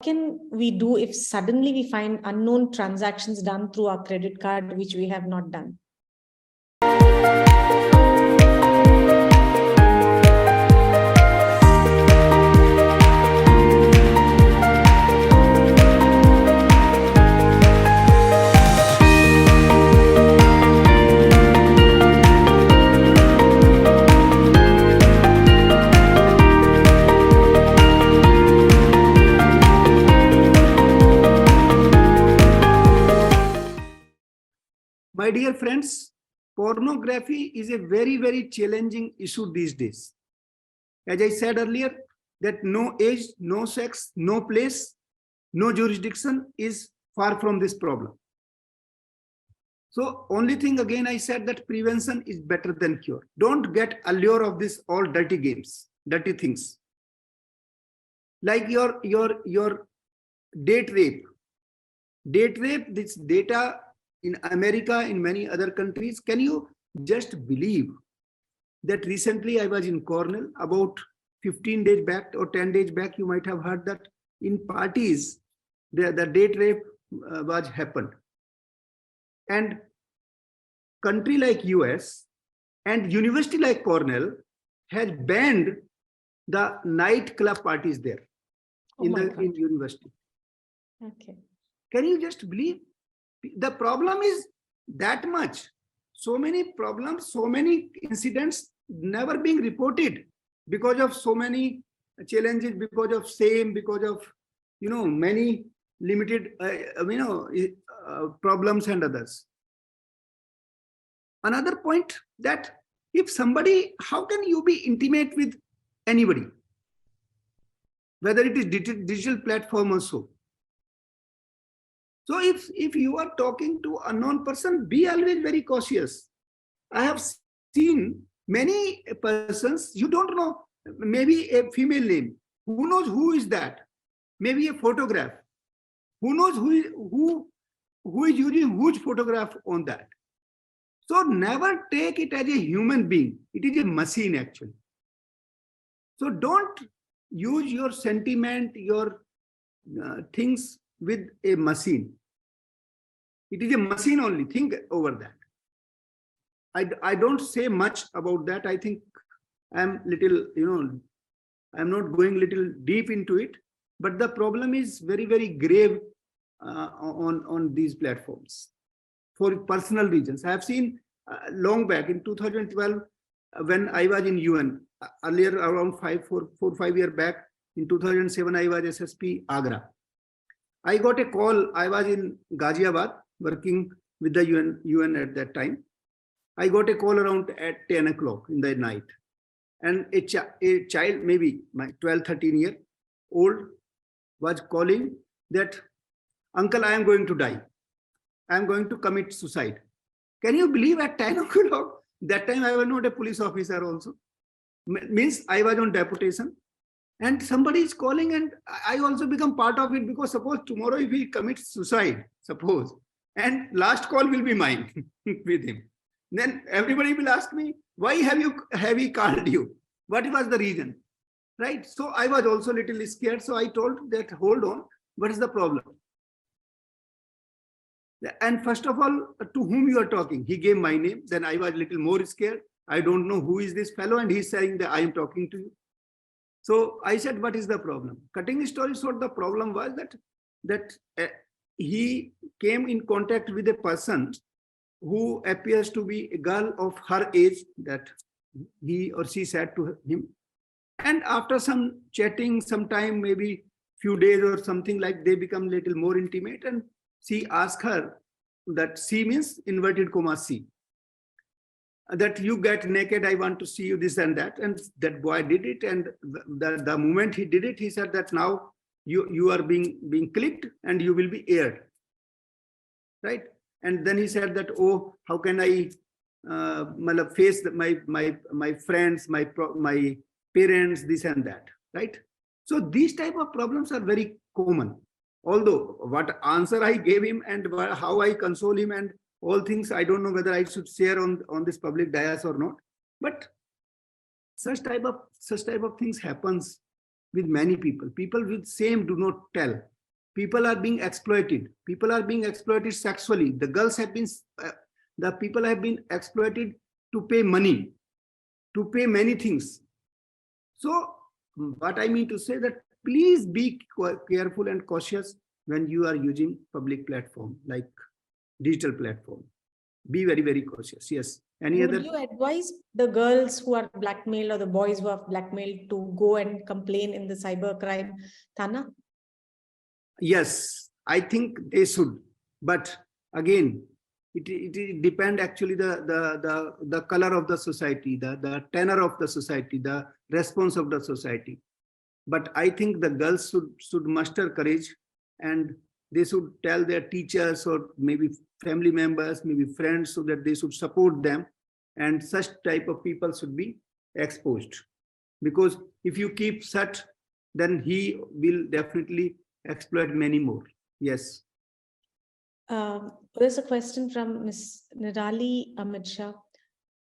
can we do if suddenly we find unknown transactions done through our credit card, which we have not done? My dear friends, pornography is a very, very challenging issue these days. As I said earlier, that no age, no sex, no place, no jurisdiction is far from this problem. So only thing again I said that prevention is better than cure. Don't get allure of this all dirty games, dirty things. Like your date rape. Date rape, this data in America, in many other countries. Can you just believe that recently I was in Cornell about 15 days back or 10 days back, you might have heard that in parties, the date rape was happened. And country like US and university like Cornell has banned the nightclub parties there in university. Okay. Can you just believe? The problem is that much. So many problems, so many incidents never being reported because of so many challenges, because of shame, because of, many limited, problems and others. Another point that if somebody, how can you be intimate with anybody? Whether it is digital platform or so. So if you are talking to a unknown person, be always very cautious. I have seen many persons, you don't know, maybe a female name. Who knows who is that? Maybe a photograph. Who knows who is using whose photograph on that? So never take it as a human being. It is a machine actually. So don't use your sentiment, your things with a machine. It is a machine only. Think over that. I don't say much about that. I think I'm little, I'm not going little deep into it, but the problem is very, very grave on these platforms for personal reasons. I have seen long back in 2012 when I was in UN, earlier around 4-5 years back, in 2007 I was SSP Agra. I got a call. I was in Ghaziabad working with the UN at that time. I got a call around at 10 o'clock in the night. And a child, maybe my 12, 13 year old, was calling that, "Uncle, I am going to die. I am going to commit suicide." Can you believe at 10 o'clock? That time I was not a police officer also. Means I was on deputation. And somebody is calling and I also become part of it, because suppose tomorrow if he commits suicide, suppose, and last call will be mine with him. Then everybody will ask me, why have he called you? What was the reason? Right? So I was also a little scared. So I told that, hold on, what is the problem? And first of all, to whom you are talking? He gave my name. Then I was a little more scared. I don't know who is this fellow. And he's saying that I am talking to you. So I said, what is the problem? Cutting the story short, the problem was that he came in contact with a person who appears to be a girl of her age, that he or she said to him. And after some chatting, some time, maybe few days or something like, they become little more intimate. And she asked her, that C means inverted comma C, that you get naked, I want to see you, this and that. And that boy did it. And the moment he did it, he said that now you are being clicked and you will be aired. Right? And then he said that, oh, how can I face my friends, my parents, this and that. Right? So these type of problems are very common. Although what answer I gave him and how I console him and all things, I don't know whether I should share on this public dais or not. But such type of things happens with many people. People with same do not tell. People are being exploited. People are being exploited sexually. The girls have been, the people have been exploited to pay money, to pay many things. So what I mean to say that please be careful and cautious when you are using public platform like digital platform. Be very, very cautious. Yes. Any Would other? you advise the girls who are blackmailed or the boys who are blackmailed to go and complain in the cybercrime Thana? Yes, I think they should. But again, it depends actually the color of the society, the tenor of the society, the response of the society. But I think the girls should muster courage, and they should tell their teachers or maybe family members, maybe friends, so that they should support them, and such type of people should be exposed. Because if you keep such, then he will definitely exploit many more. Yes. There's a question from Ms. Nirali Ahmed Shah.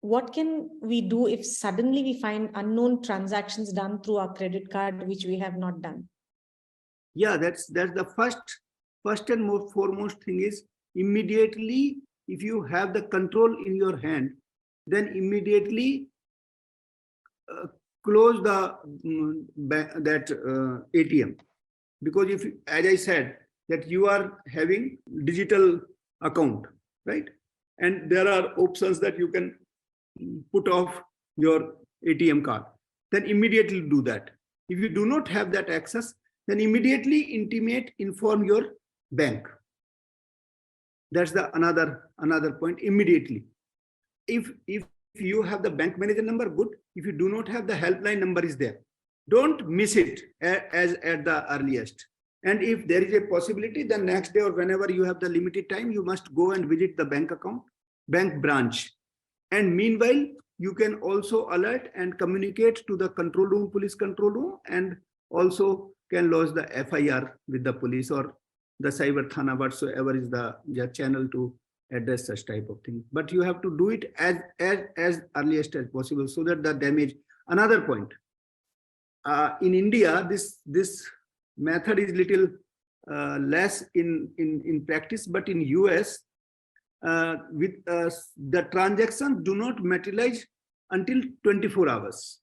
What can we do if suddenly we find unknown transactions done through our credit card, which we have not done? Yeah, that's the first and most foremost thing is immediately, if you have the control in your hand, then immediately close the ATM. Because if, as I said, that you are having digital account, right? And there are options that you can put off your ATM card, then immediately do that. If you do not have that access, then immediately inform your bank. That's the another point. Immediately. If you have the bank manager number, good. If you do not have, the helpline number is there. Don't miss it as at the earliest. And if there is a possibility, then next day or whenever you have the limited time, you must go and visit the bank branch. And meanwhile, you can also alert and communicate to the control room, police control room, and also can lodge the FIR with the police or the cyber thana, whatsoever is the channel to address such type of thing. But you have to do it as earliest as possible, so that the damage. Another point, in India, this method is little less in practice, but in US, the transactions do not materialize until 24 hours.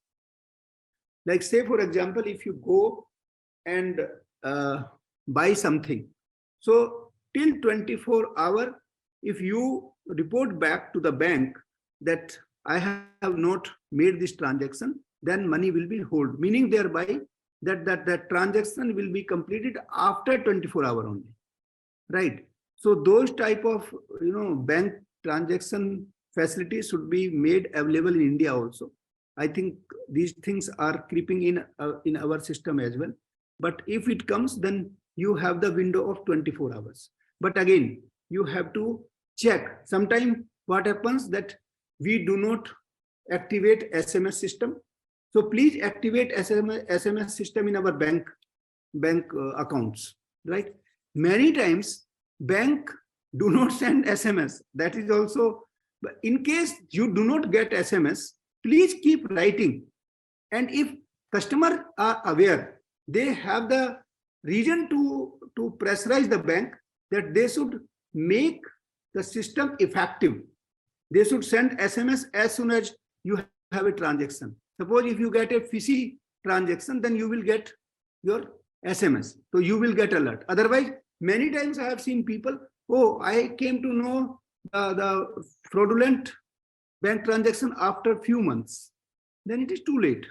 Like say, for example, if you go and buy something, so till 24 hours, if you report back to the bank that I have not made this transaction, then money will be held, meaning thereby that transaction will be completed after 24 hours only, right? So those type of bank transaction facilities should be made available in India also. I think these things are creeping in our system as well. But if it comes, then you have the window of 24 hours. But again, you have to check. Sometimes what happens that we do not activate SMS system. So please activate SMS system in our bank accounts, right? Many times bank do not send SMS. That is also, but in case you do not get SMS, please keep writing. And if customer are aware, they have the reason to pressurize the bank that they should make the system effective. They should send SMS as soon as you have a transaction. Suppose if you get a fishy transaction, then you will get your SMS. So you will get alert. Otherwise, many times I have seen people, oh, I came to know the fraudulent bank transaction after few months. Then it is too late.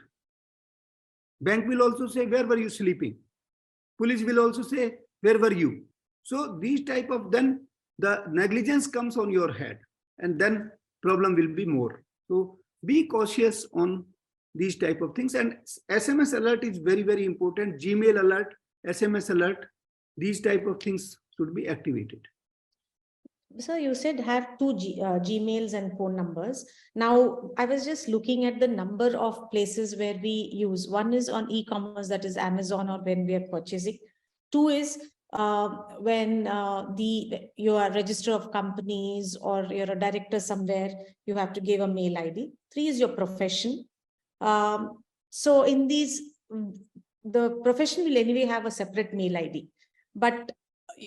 Bank will also say, where were you sleeping? Police will also say, where were you? So these type of, then the negligence comes on your head, and then problem will be more. So be cautious on these type of things. And SMS alert is very, very important. Gmail alert, SMS alert, these type of things should be activated. So you said have two Gmails and phone numbers. Now, I was just looking at the number of places where we use. One is on e-commerce, that is Amazon, or when we are purchasing. Two is when you are register of companies or you're a director somewhere, you have to give a mail ID. Three is your profession. So in these, the profession will anyway have a separate mail ID. But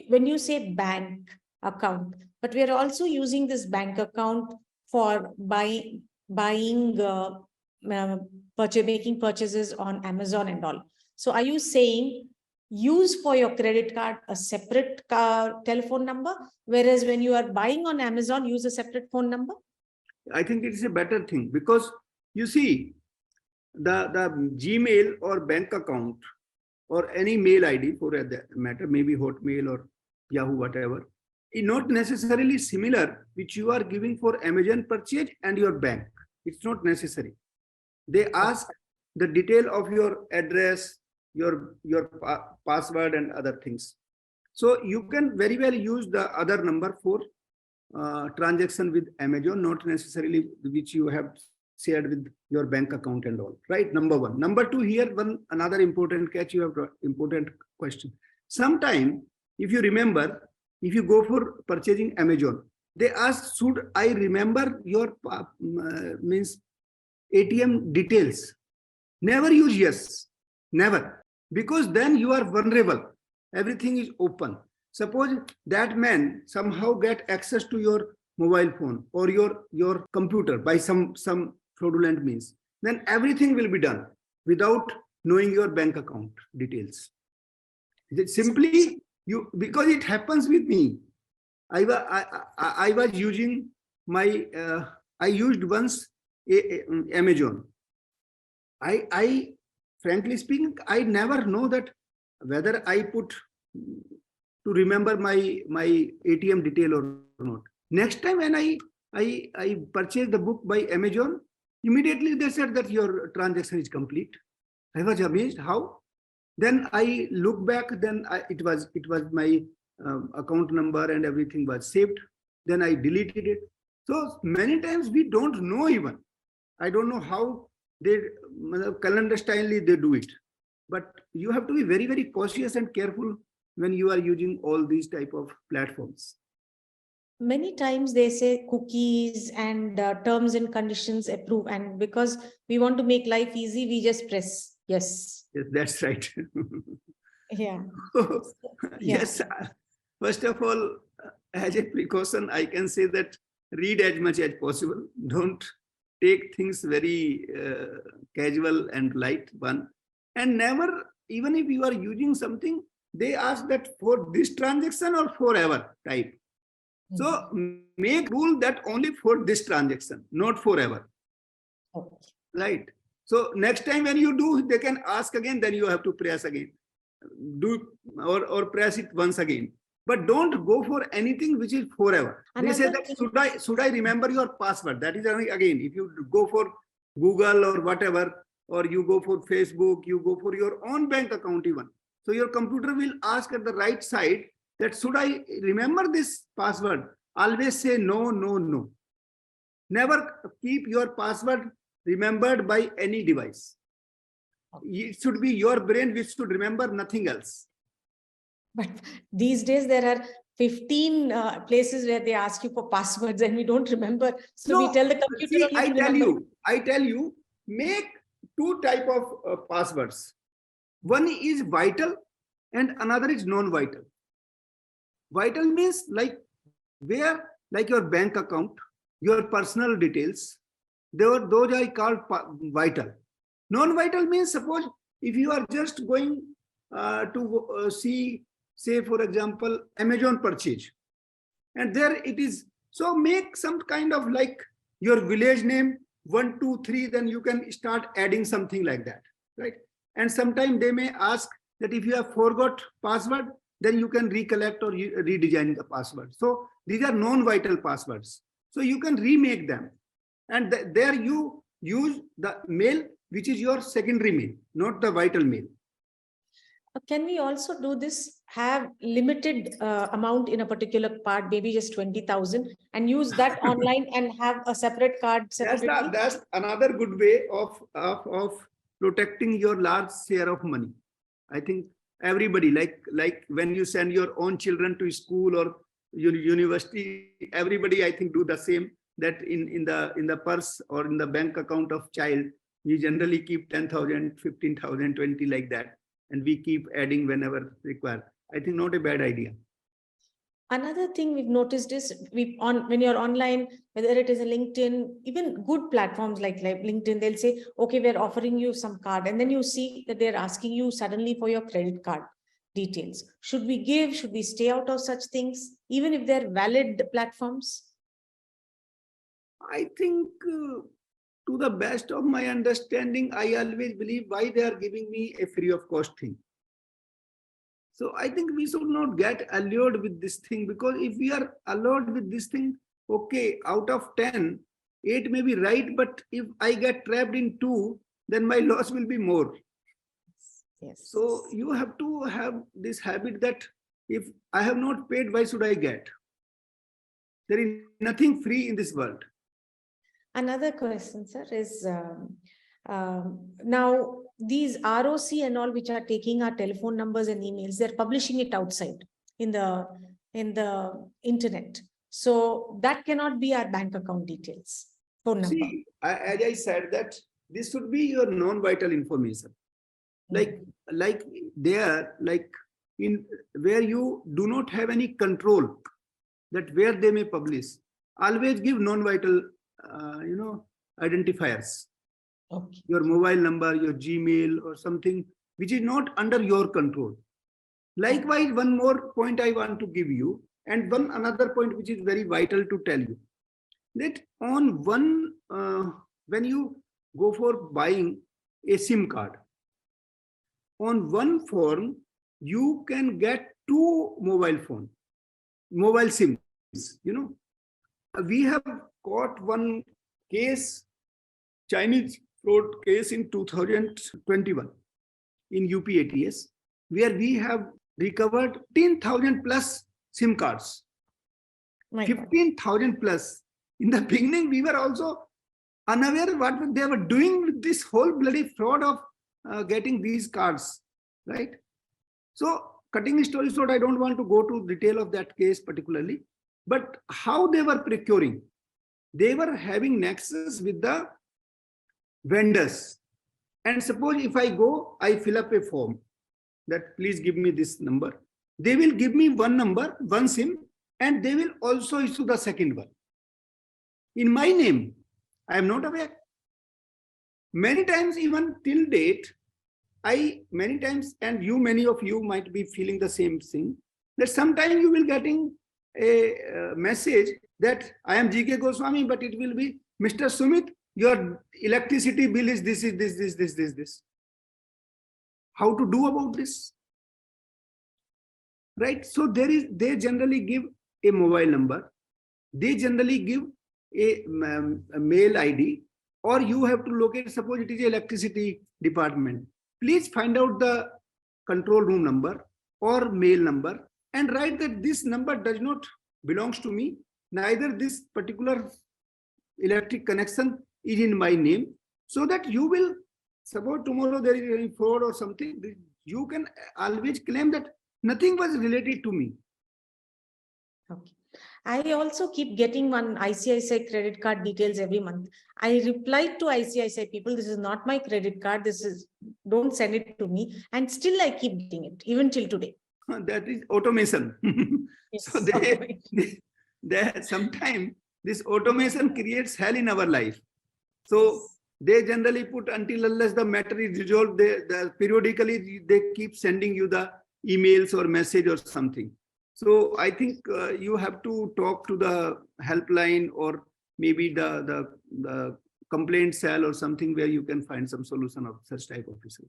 when you say bank account, but we are also using this bank account for buying, making purchases on Amazon and all. So are you saying use for your credit card a separate telephone number, whereas when you are buying on Amazon, use a separate phone number? I think it is a better thing, because you see, the Gmail or bank account or any mail ID for that matter, maybe Hotmail or Yahoo, whatever, is not necessarily similar which you are giving for Amazon purchase and your bank. It's not necessary. They ask the detail of your address, your password and other things. So you can very well use the other number for transaction with Amazon, not necessarily which you have shared with your bank account and all, right? Number one. Number two, here another important catch, you have important question. Sometime, if you remember, if you go for purchasing Amazon, they ask, should I remember your means ATM details? Never use yes, never, because then you are vulnerable. Everything is open. Suppose that man somehow get access to your mobile phone or your computer by some fraudulent means, then everything will be done without knowing your bank account details. Simply you, because it happens with me. I was using my I used once Amazon. I frankly speaking, I never know that whether I put to remember my ATM detail or not. Next time when I purchased the book by Amazon, immediately they said that your transaction is complete. I was amazed how. Then I look back, then it was my account number and everything was saved. Then I deleted it. So many times we don't know even. I don't know how they clandestinely they do it. But you have to be very, very cautious and careful when you are using all these type of platforms. Many times they say cookies and terms and conditions approve, and because we want to make life easy, we just press yes. Yes, that's right. Yeah. Yes. First of all, as a precaution, I can say that read as much as possible. Don't take things very casual and light one. And never, even if you are using something, they ask that for this transaction or forever type. So make rule that only for this transaction, not forever. Okay. Right. So next time when you do, they can ask again, then you have to press again. Do or press it once again. But don't go for anything which is forever. They say that should I remember your password? That is again, if you go for Google or whatever, or you go for Facebook, you go for your own bank account even. So your computer will ask at the right side that should I remember this password? Always say no, no, no. Never keep your password remembered by any device. It should be your brain which should remember, nothing else. But these days there are 15 places where they ask you for passwords and we don't remember. So no, we tell the computer. See, I tell you, make two type of passwords. One is vital and another is non-vital. Vital means like your bank account, your personal details, those I call vital. Non-vital means, suppose if you are just going to see, say for example, Amazon purchase, and there it is. So make some kind of like your village name 1, 2, 3, then you can start adding something like that, right? And sometimes they may ask that if you have forgot password, then you can recollect or redesign the password. So these are non-vital passwords. So you can remake them. And there you use the mail, which is your secondary mail, not the vital mail. Can we also do this, have limited amount in a particular part, maybe just 20,000, and use that online and have a separate card separately? That's another good way of protecting your large share of money. I think everybody, like when you send your own children to school or university, everybody I think do the same, that in the purse or in the bank account of child, you generally keep 10,000, 15,000, 20 like that. and we keep adding whenever required. I think not a bad idea. Another thing we've noticed is when you're online, whether it is a LinkedIn, even good platforms like LinkedIn, they'll say, okay, we're offering you some card. And then you see that they're asking you suddenly for your credit card details. Should we give? Should we stay out of such things, even if they're valid platforms? I think to the best of my understanding, I always believe why they are giving me a free of cost thing. So I think we should not get allured with this thing, because if we are allured with this thing, okay, out of 10, 8 may be right, but if I get trapped in 2, then my loss will be more. Yes. So you have to have this habit that if I have not paid, why should I get? There is nothing free in this world. Another question, sir, is now these ROC and all which are taking our telephone numbers and emails, they're publishing it outside in the internet. So that cannot be our bank account details, phone number. See, as I said, that this should be your non-vital information. Like there, like in where you do not have any control that where they may publish, always give non-vital identifiers. Okay. Your mobile number, your Gmail or something which is not under your control. Likewise, one more point I want to give you, and another point which is very vital to tell you, that on one, when you go for buying a SIM card, on one form, you can get 2 mobile SIMs, We have got one case, Chinese fraud case in 2021 in UP ATS, where we have recovered 10,000 plus SIM cards. 15,000 plus. In the beginning, we were also unaware what they were doing with this whole bloody fraud of getting these cards, right? So, cutting the story short, I don't want to go to detail of that case particularly, but how they were procuring. They were having nexus with the vendors. And suppose if I go, I fill up a form that please give me this number. They will give me one number, one SIM, and they will also issue the second one in my name. I am not aware. Many times, even till date, many times, and many of you might be feeling the same thing, that sometimes you will getting a message that I am GK Goswamy, but it will be Mr. Sumit, your electricity bill is this. How to do about this? Right? So they generally give a mobile number. They generally give a mail ID, or you have to locate, suppose it is electricity department. Please find out the control room number or mail number and write that this number does not belongs to me. Neither this particular electric connection is in my name, so that you will, suppose tomorrow there is any fraud or something, you can always claim that nothing was related to me. Okay. I also keep getting one ICICI credit card details every month. I replied to ICICI people, this is not my credit card, don't send it to me. And still I keep getting it, even till today. That is automation. Yes. So sometimes this automation creates hell in our life. So they generally put until unless the matter is resolved, periodically they keep sending you the emails or message or something. So I think you have to talk to the helpline or maybe the complaint cell or something where you can find some solution of such type of issues.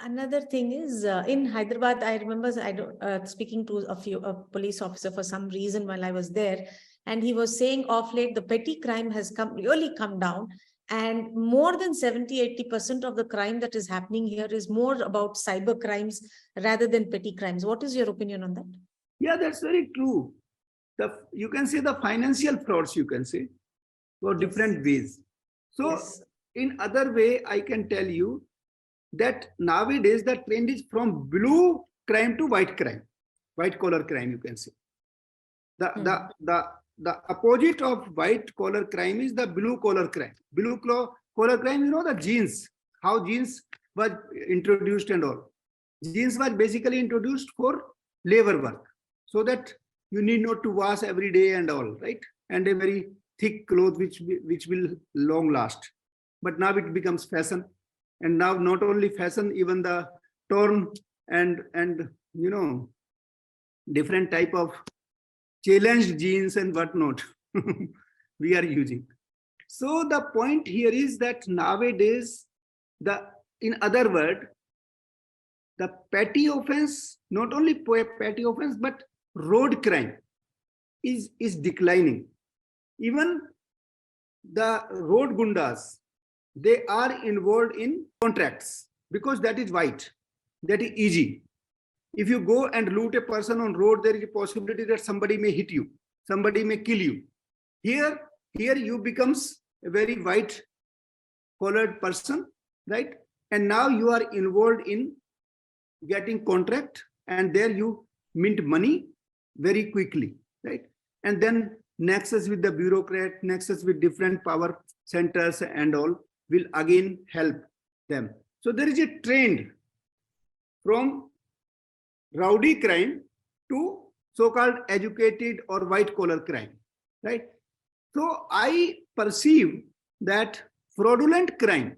Another thing is in Hyderabad, I remember speaking to a police officer for some reason while I was there, and he was saying of late the petty crime has really come down, and more than 70-80% of the crime that is happening here is more about cyber crimes rather than petty crimes. What is your opinion on that? Yeah, that's very true. You can say the financial frauds, you can say, for different ways. So in other way, I can tell you that nowadays the trend is from blue crime to white crime, white collar crime, you can say. The opposite of white collar crime is the blue collar crime. Blue collar crime, the jeans, how jeans was introduced and all. Jeans was basically introduced for labor work, so that you need not to wash every day and all, right? And a very thick cloth which will long last. But now it becomes fashion, and now not only fashion, even the torn and different type of challenged jeans and whatnot we are using. So the point here is that nowadays, in other words, the petty offense, not only petty offense, but road crime is declining. Even the road gundas, they are involved in contracts because that is white, that is easy. If you go and loot a person on road, there is a possibility that somebody may hit you, somebody may kill you. Here you becomes a very white collared person, right? And now you are involved in getting contract, and there you mint money very quickly, right? And then nexus with the bureaucrat, nexus with different power centers and all will again help them. So there is a trend from rowdy crime to so-called educated or white-collar crime, right? So I perceive that fraudulent crime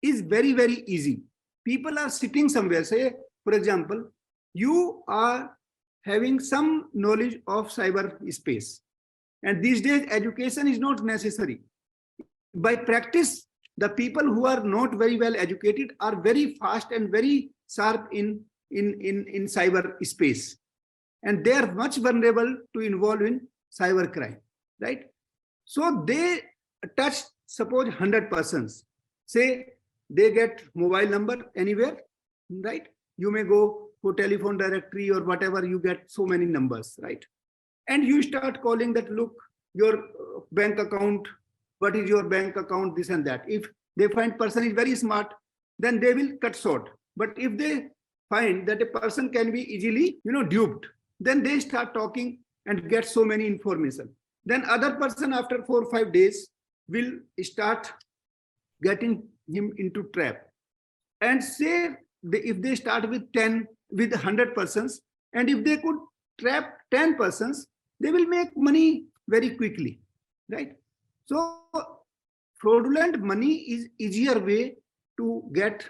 is very, very easy. People are sitting somewhere, say, for example, you are having some knowledge of cyber space. And these days, education is not necessary. By practice, the people who are not very well educated are very fast and very sharp in cyber space. And they are much vulnerable to involve in cyber crime, right? So they touch, suppose 100 persons. Say they get mobile number anywhere, right? You may go for telephone directory or whatever, you get so many numbers, right? And you start calling that, look, your bank account, what is your bank account, this and that. If they find person is very smart, then they will cut short. But if they find that a person can be easily, duped, then they start talking and get so many information. Then other person after 4 or 5 days will start getting him into trap. And say if they start with 10, with 100 persons, and if they could trap 10 persons, they will make money very quickly, right? So fraudulent money is easier way to get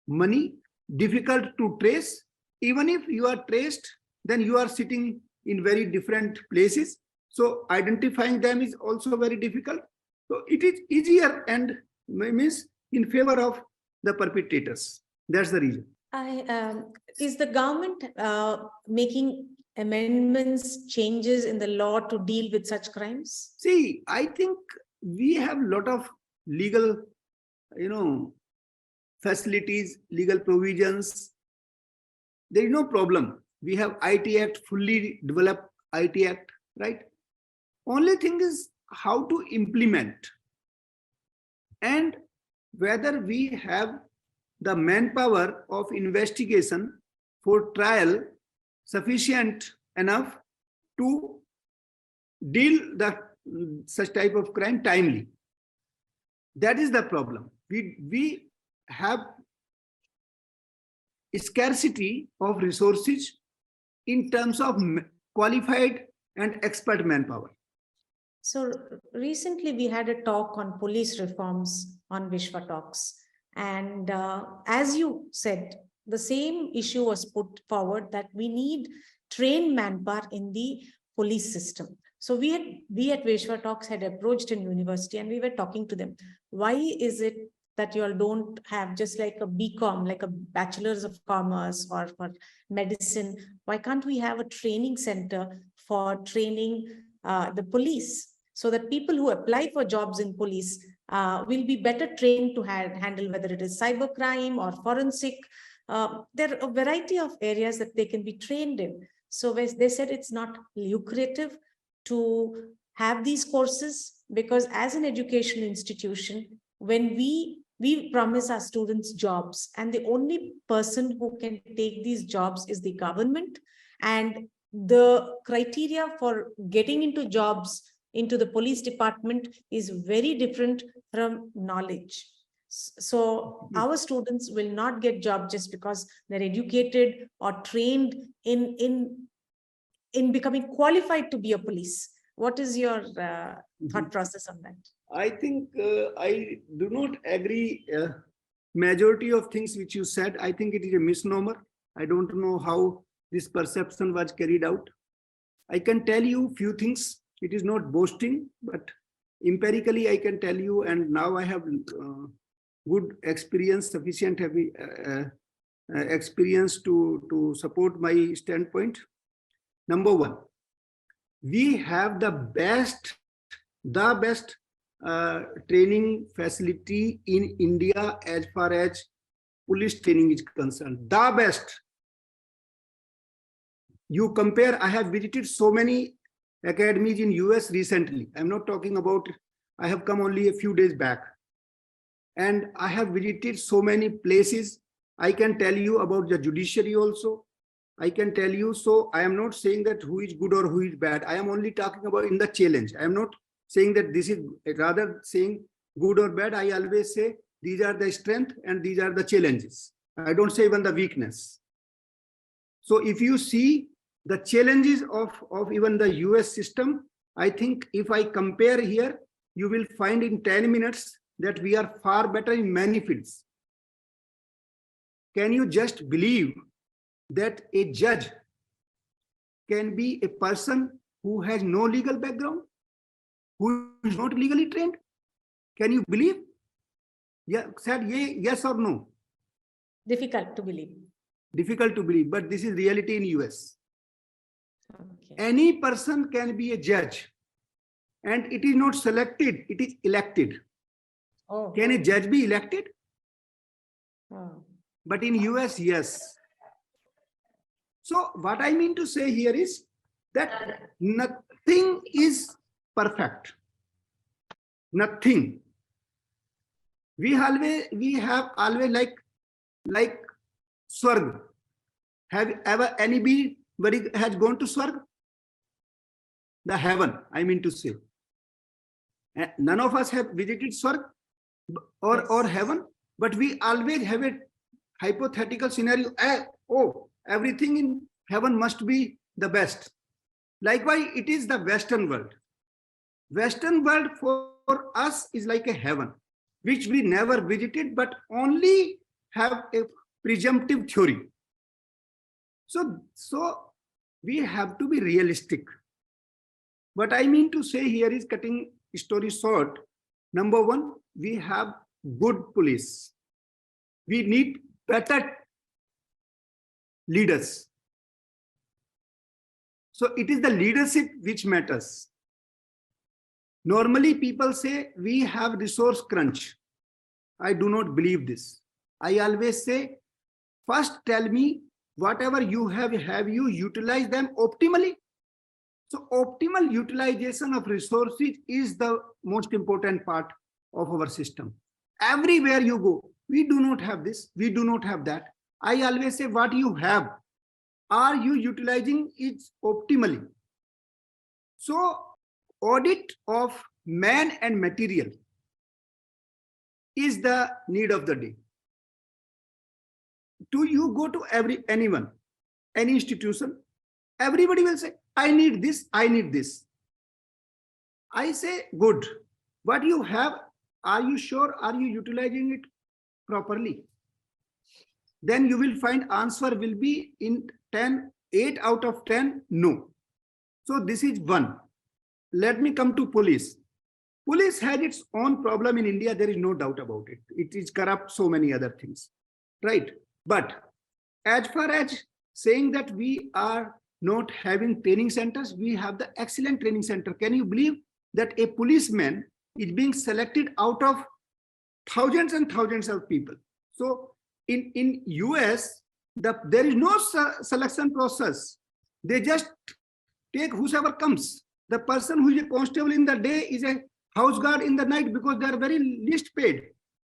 money, difficult to trace. Even if you are traced, then you are sitting in very different places. So identifying them is also very difficult. So it is easier and means in favor of the perpetrators. That's the reason. Is the government making amendments, changes in the law to deal with such crimes? See, I think we have a lot of legal, facilities, legal provisions. There is no problem. We have IT Act, fully developed IT Act, right? Only thing is how to implement and whether we have the manpower of investigation for trial sufficient enough to deal such type of crime timely. That is the problem. We have scarcity of resources in terms of qualified and expert manpower. So recently we had a talk on police reforms on WishwaTalks. And as you said, the same issue was put forward that we need trained manpower in the police system. So we at WishwaTalks had approached a university and we were talking to them. Why is it that you all don't have just like a BCom, like a bachelor's of commerce or for medicine? Why can't we have a training center for training the police, so that people who apply for jobs in police will be better trained to handle whether it is cybercrime or forensic. There are a variety of areas that they can be trained in. So they said it's not lucrative to have these courses, because as an education institution, when we promise our students jobs, and the only person who can take these jobs is the government, and the criteria for getting into jobs into the police department is very different from knowledge. So our students will not get job just because they're educated or trained in becoming qualified to be a police. What is your thought process on that? I think I do not agree. Majority of things which you said, I think it is a misnomer. I don't know how this perception was carried out. I can tell you few things. It is not boasting, but empirically I can tell you, and now I have good experience, sufficient experience to support my standpoint. Number one, we have the best training facility in India as far as police training is concerned. The best. You compare, I have visited so many academies in US recently. I'm not talking about, I have come only a few days back. And I have visited so many places. I can tell you about the judiciary also. I can tell you, so I am not saying that who is good or who is bad. I am only talking about in the challenge. I am not saying that this is, rather saying good or bad. I always say these are the strength and these are the challenges. I don't say even the weakness. So if you see the challenges of even the US system, I think if I compare here, you will find in 10 minutes that we are far better in many fields. Can you just believe that a judge can be a person who has no legal background, who is not legally trained? Can you believe? Yeah, said yes or no? Difficult to believe. Difficult to believe, but this is reality in US. Okay. Any person can be a judge, and it is not selected, it is elected. Oh. Can a judge be elected? Oh. But in US, yes. So what I mean to say here is that nothing is perfect. Nothing. We have always like Swarg. Have ever anybody has gone to Swarg? The heaven, I mean to say. None of us have visited Swarg or heaven, but we always have a hypothetical scenario. Oh, everything in heaven must be the best. Likewise, it is the Western world. Western world for us is like a heaven, which we never visited, but only have a presumptive theory. So we have to be realistic. What I mean to say here is, cutting story short, number one, we have good police. We need better leaders. So it is the leadership which matters. Normally people say we have resource crunch. I do not believe this. I always say, first tell me whatever you have you utilized them optimally? So optimal utilization of resources is the most important part of our system. Everywhere you go, we do not have this, we do not have that. I always say, what you have, are you utilizing it optimally? So audit of man and material is the need of the day. Do you go to anyone, any institution, everybody will say, I need this, I need this. I say, good. What you have, are you sure? Are you utilizing it properly? Then you will find answer will be in 8 out of 10, no. So this is one. Let me come to police. Police has its own problem in India. There is no doubt about it. It is corrupt, so many other things, right? But as far as saying that we are not having training centers, we have the excellent training center. Can you believe that a policeman is being selected out of thousands and thousands of people? So in US, there is no selection process. They just take whoever comes. The person who is a constable in the day is a house guard in the night, because they are very least paid.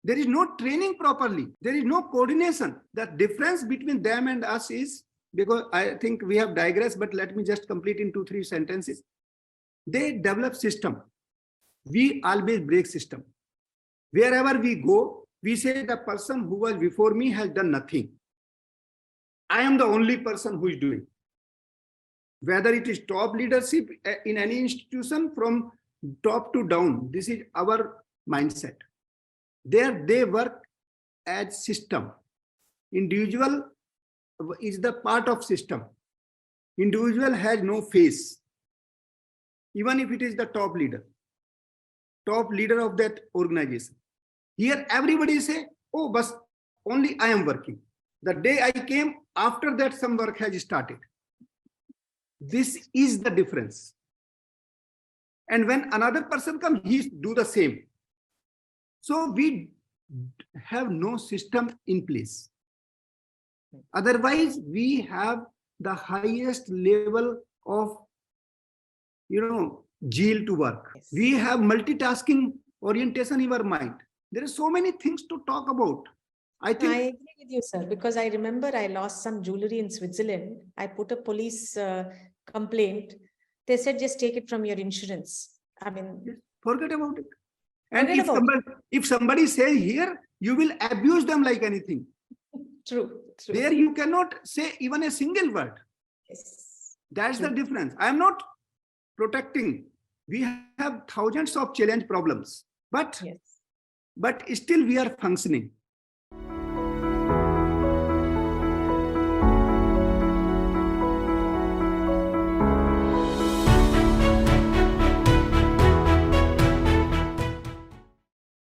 There is no training properly. There is no coordination. The difference between them and us is, because I think we have digressed, but let me just complete in 2-3 sentences. They develop system. We always break system. Wherever we go, we say the person who was before me has done nothing. I am the only person who is doing. Whether it is top leadership in any institution from top to down, this is our mindset. There they work as system. Individual is the part of system. Individual has no face. Even if it is the top leader of that organization. Here everybody say, oh, but only I am working. The day I came, after that some work has started. This is the difference. And when another person comes, he do the same. So we have no system in place. Otherwise, we have the highest level of, zeal to work. Yes. We have multitasking orientation in our mind. There are so many things to talk about. I I think agree with you, sir, because I remember I lost some jewelry in Switzerland. I put a police complaint. They said, just take it from your insurance. I mean, forget about it. And forget about if somebody says here, you will abuse them like anything. True. There you cannot say even a single word. Yes. That's True. the difference. I am not protecting. We have thousands of challenge problems, but Yes. still we are functioning.